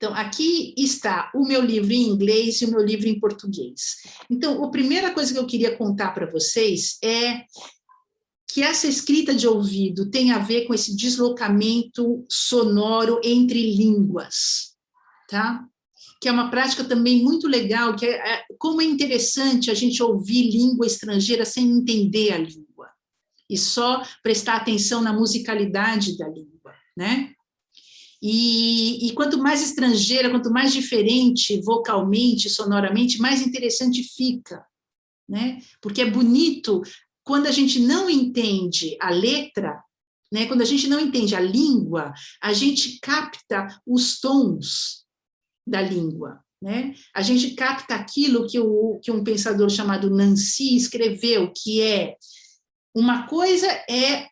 Então, aqui está o meu livro em inglês e o meu livro em português. Então, a primeira coisa que eu queria contar para vocês é que essa escrita de ouvido tem a ver com esse deslocamento sonoro entre línguas, tá? Que é uma prática também muito legal, que como é interessante a gente ouvir língua estrangeira sem entender a língua, e só prestar atenção na musicalidade da língua, né? E quanto mais estrangeira, quanto mais diferente vocalmente, sonoramente, mais interessante fica, né? Porque é bonito quando a gente não entende a letra, né? Quando a gente não entende a língua, a gente capta os tons da língua, né? A gente capta aquilo que um pensador chamado Nancy escreveu, que é uma coisa é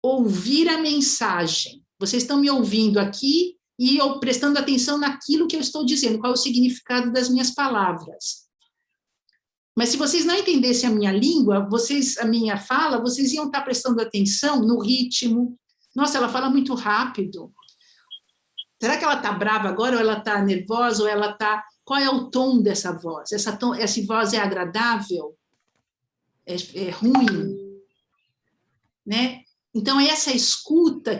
ouvir a mensagem. Vocês estão me ouvindo aqui e eu prestando atenção naquilo que eu estou dizendo, qual é o significado das minhas palavras. Mas se vocês não entendessem a minha língua, a minha fala, vocês iam estar prestando atenção no ritmo. Nossa, ela fala muito rápido. Será que ela está brava agora, ou ela está nervosa, ou ela está... Qual é o tom dessa voz? Essa voz é agradável? É ruim? Né? Então, é essa escuta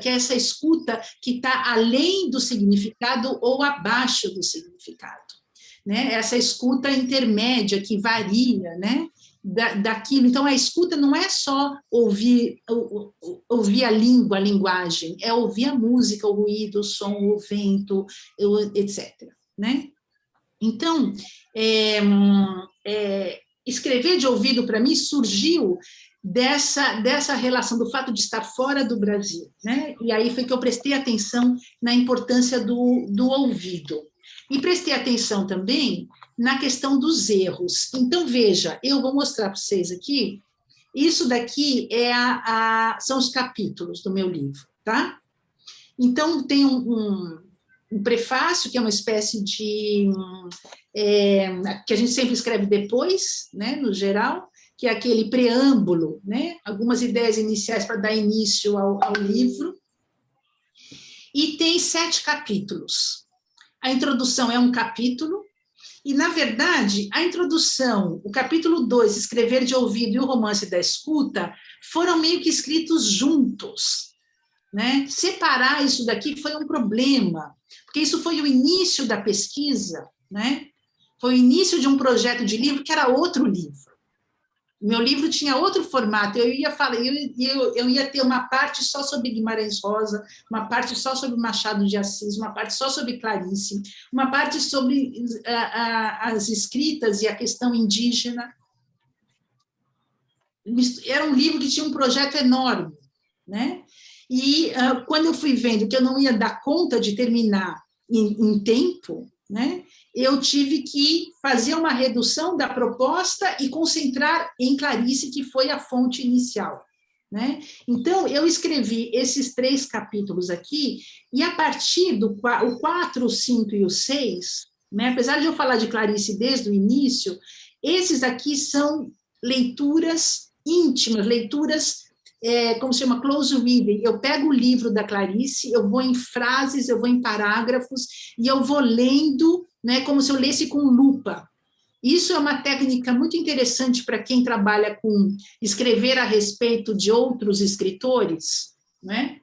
que está além do significado ou abaixo do significado. Né? Essa escuta intermédia que varia, né? Daquilo. Então, a escuta não é só ouvir a língua, a linguagem, é ouvir a música, o ruído, o som, o vento, etc. Né? Então, escrever de ouvido, para mim, surgiu dessa relação, do fato de estar fora do Brasil. Né? E aí foi que eu prestei atenção na importância do ouvido. E prestei atenção também na questão dos erros. Então, veja, eu vou mostrar para vocês aqui, isso daqui são os capítulos do meu livro, tá? Então, tem um prefácio, que é uma espécie de... que a gente sempre escreve depois, né, no geral, que é aquele preâmbulo, né, algumas ideias iniciais para dar início ao livro. E tem 7 capítulos. A introdução é um capítulo, e, na verdade, a introdução, o capítulo 2, Escrever de Ouvido, e o Romance da Escuta, foram meio que escritos juntos. Né? Separar isso daqui foi um problema, porque isso foi o início da pesquisa, né? Foi o início de um projeto de livro que era outro livro. Meu livro tinha outro formato, eu ia ter uma parte só sobre Guimarães Rosa, uma parte só sobre Machado de Assis, uma parte só sobre Clarice, uma parte sobre as escritas e a questão indígena. Era um livro que tinha um projeto enorme, né? E quando eu fui vendo que eu não ia dar conta de terminar em tempo, né, eu tive que fazer uma redução da proposta e concentrar em Clarice, que foi a fonte inicial. Né? Então, eu escrevi esses 3 capítulos aqui, e a partir do 4, o 5 e o 6, né, apesar de eu falar de Clarice desde o início, esses aqui são leituras íntimas, leituras... como se chama close reading. Eu pego o livro da Clarice, eu vou em frases, eu vou em parágrafos, e eu vou lendo, né, como se eu lesse com lupa. Isso é uma técnica muito interessante para quem trabalha com escrever a respeito de outros escritores, né?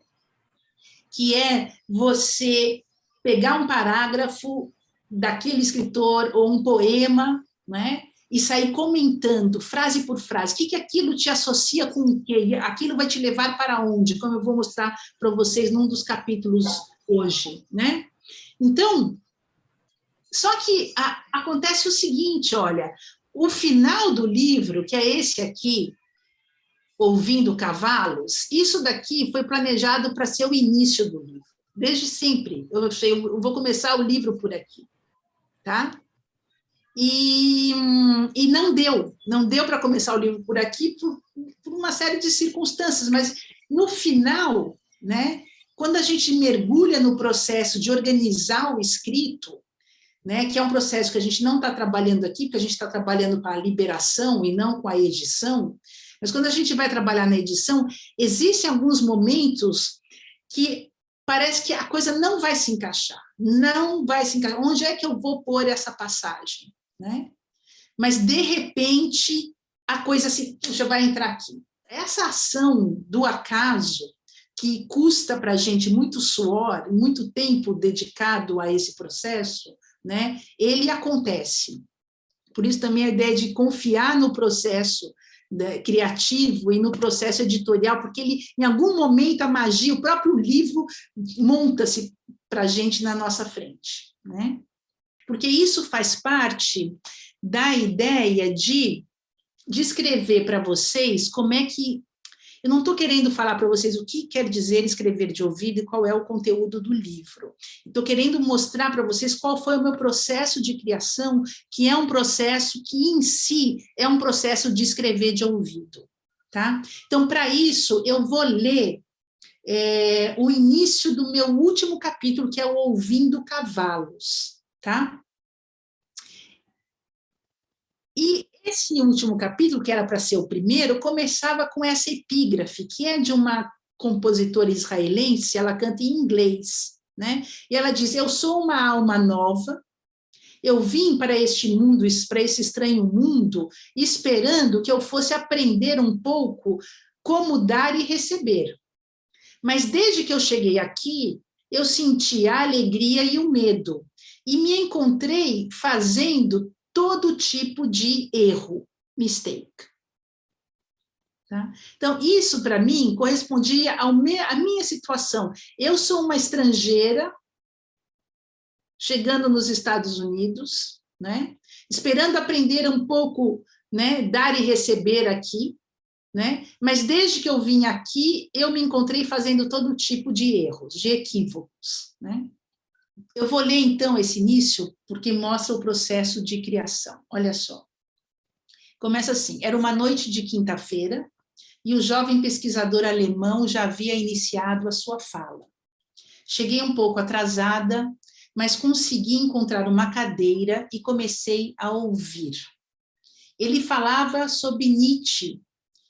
Que é você pegar um parágrafo daquele escritor, ou um poema, né? E sair comentando, frase por frase, o que aquilo te associa com o quê? Aquilo vai te levar para onde? Como eu vou mostrar para vocês num dos capítulos hoje, né? Então, só que acontece o seguinte, olha, o final do livro, que é esse aqui, Ouvindo Cavalos, isso daqui foi planejado para ser o início do livro, desde sempre. Eu vou começar o livro por aqui, tá? E não deu para começar o livro por aqui por uma série de circunstâncias, mas no final, né, quando a gente mergulha no processo de organizar o escrito, né, que é um processo que a gente não está trabalhando aqui, porque a gente está trabalhando com a liberação e não com a edição, mas quando a gente vai trabalhar na edição, existem alguns momentos que parece que a coisa não vai se encaixar, não vai se encaixar. Onde é que eu vou pôr essa passagem, né? Mas, de repente, a coisa já vai entrar aqui. Essa ação do acaso, que custa para a gente muito suor, muito tempo dedicado a esse processo, né? Ele acontece. Por isso também a ideia de confiar no processo, né, criativo e no processo editorial, porque ele, em algum momento, a magia, o próprio livro monta-se para a gente na nossa frente, né? Porque isso faz parte da ideia de descrever para vocês como é que... Eu não estou querendo falar para vocês o que quer dizer escrever de ouvido e qual é o conteúdo do livro. Estou querendo mostrar para vocês qual foi o meu processo de criação, que é um processo que, em si, é um processo de escrever de ouvido. Tá? Então, para isso, eu vou ler o início do meu último capítulo, que é o Ouvindo Cavalos. Tá? E esse último capítulo, que era para ser o primeiro, começava com essa epígrafe, que é de uma compositora israelense, ela canta em inglês, né? E ela diz: eu sou uma alma nova, eu vim para este mundo, para esse estranho mundo, esperando que eu fosse aprender um pouco como dar e receber. Mas desde que eu cheguei aqui, eu senti a alegria e o medo, e me encontrei fazendo todo tipo de erro, mistake. Tá? Então, isso, para mim, correspondia à minha situação. Eu sou uma estrangeira, chegando nos Estados Unidos, né? Esperando aprender um pouco, né? Dar e receber aqui, né? Mas desde que eu vim aqui, eu me encontrei fazendo todo tipo de erros, de equívocos, né? Eu vou ler, então, esse início, porque mostra o processo de criação. Olha só. Começa assim: era uma noite de quinta-feira, e o jovem pesquisador alemão já havia iniciado a sua fala. Cheguei um pouco atrasada, mas consegui encontrar uma cadeira e comecei a ouvir. Ele falava sobre Nietzsche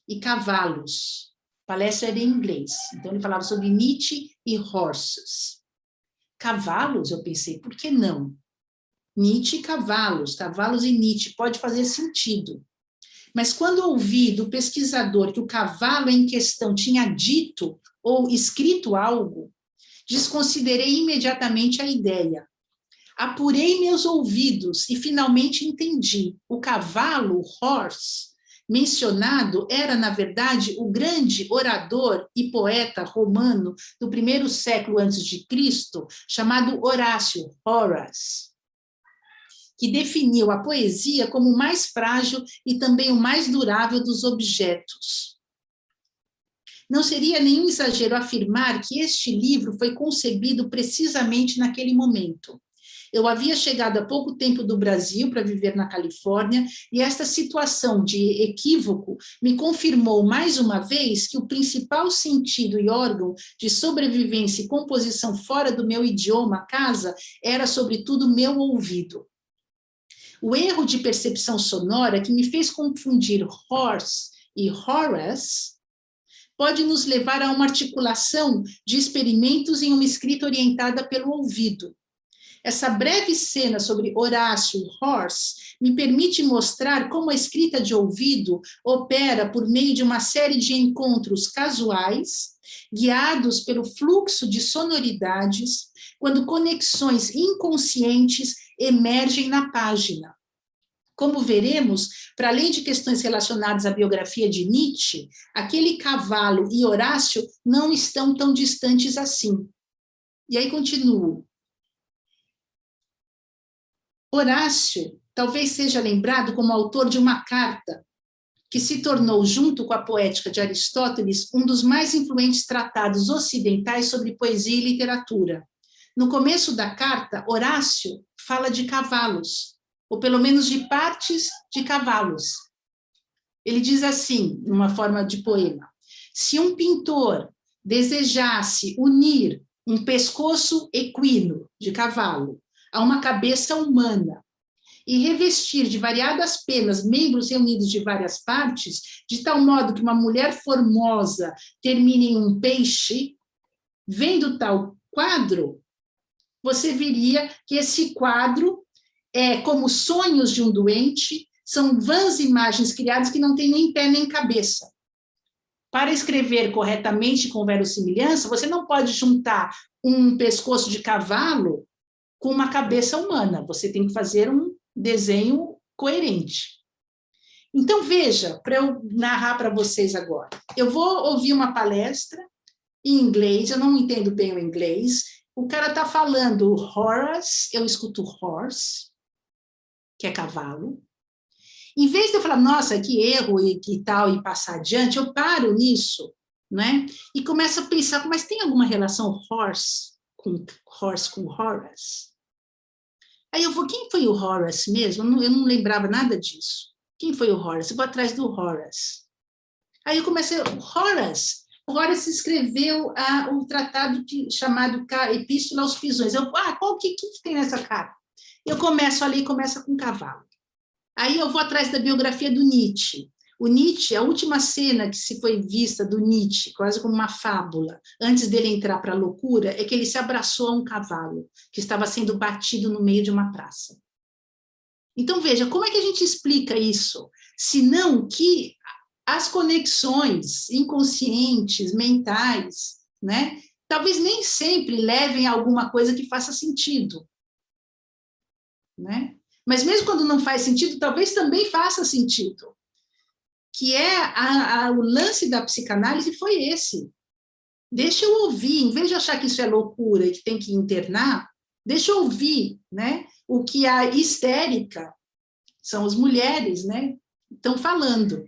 e cavalos. A palestra era em inglês, então ele falava sobre Nietzsche e horses. Cavalos, eu pensei, por que não? Nietzsche e cavalos, cavalos e Nietzsche, pode fazer sentido. Mas quando ouvi do pesquisador que o cavalo em questão tinha dito ou escrito algo, desconsiderei imediatamente a ideia. Apurei meus ouvidos e finalmente entendi. O cavalo, horse, mencionado era, na verdade, o grande orador e poeta romano do primeiro século antes de Cristo, chamado Horácio, Horace, que definiu a poesia como o mais frágil e também o mais durável dos objetos. Não seria nenhum exagero afirmar que este livro foi concebido precisamente naquele momento. Eu havia chegado há pouco tempo do Brasil para viver na Califórnia, e esta situação de equívoco me confirmou mais uma vez que o principal sentido e órgão de sobrevivência e composição fora do meu idioma, casa, era, sobretudo, meu ouvido. O erro de percepção sonora que me fez confundir horse e Horace pode nos levar a uma articulação de experimentos em uma escrita orientada pelo ouvido. Essa breve cena sobre Horácio e Horse me permite mostrar como a escrita de ouvido opera por meio de uma série de encontros casuais, guiados pelo fluxo de sonoridades, quando conexões inconscientes emergem na página. Como veremos, para além de questões relacionadas à biografia de Nietzsche, aquele cavalo e Horácio não estão tão distantes assim. E aí continuo. Horácio talvez seja lembrado como autor de uma carta que se tornou, junto com a poética de Aristóteles, um dos mais influentes tratados ocidentais sobre poesia e literatura. No começo da carta, Horácio fala de cavalos, ou pelo menos de partes de cavalos. Ele diz assim, numa forma de poema: se um pintor desejasse unir um pescoço equino de cavalo a uma cabeça humana e revestir de variadas penas membros reunidos de várias partes, de tal modo que uma mulher formosa termine em um peixe, vendo tal quadro, você veria que esse quadro é como sonhos de um doente, são vãs imagens criadas que não têm nem pé nem cabeça. Para escrever corretamente com verossimilhança, você não pode juntar um pescoço de cavalo com uma cabeça humana, você tem que fazer um desenho coerente. Então, veja, para eu narrar para vocês agora, eu vou ouvir uma palestra em inglês, eu não entendo bem o inglês, o cara está falando Horace, eu escuto horse, que é cavalo. Em vez de eu falar, nossa, que erro e que tal, e passar adiante, eu paro nisso, né? E começo a pensar, mas tem alguma relação horse com Horace? Aí eu vou, quem foi o Horace mesmo? Eu não lembrava nada disso. Quem foi o Horace? Eu vou atrás do Horace. Aí eu comecei, o Horace escreveu um tratado chamado Epístola aos Pisões. Qual que tem nessa capa? Eu começo ali, começa com cavalo. Aí eu vou atrás da biografia do Nietzsche. O Nietzsche, a última cena que se foi vista do Nietzsche, quase como uma fábula, antes dele entrar para a loucura, é que ele se abraçou a um cavalo que estava sendo batido no meio de uma praça. Então, veja, como é que a gente explica isso? Senão que as conexões inconscientes, mentais, né, talvez nem sempre levem a alguma coisa que faça sentido, né? Mas mesmo quando não faz sentido, talvez também faça sentido. Que é o lance da psicanálise foi esse. Deixa eu ouvir, em vez de achar que isso é loucura e que tem que internar, deixa eu ouvir, né? O que a histérica, são as mulheres, né? Estão falando.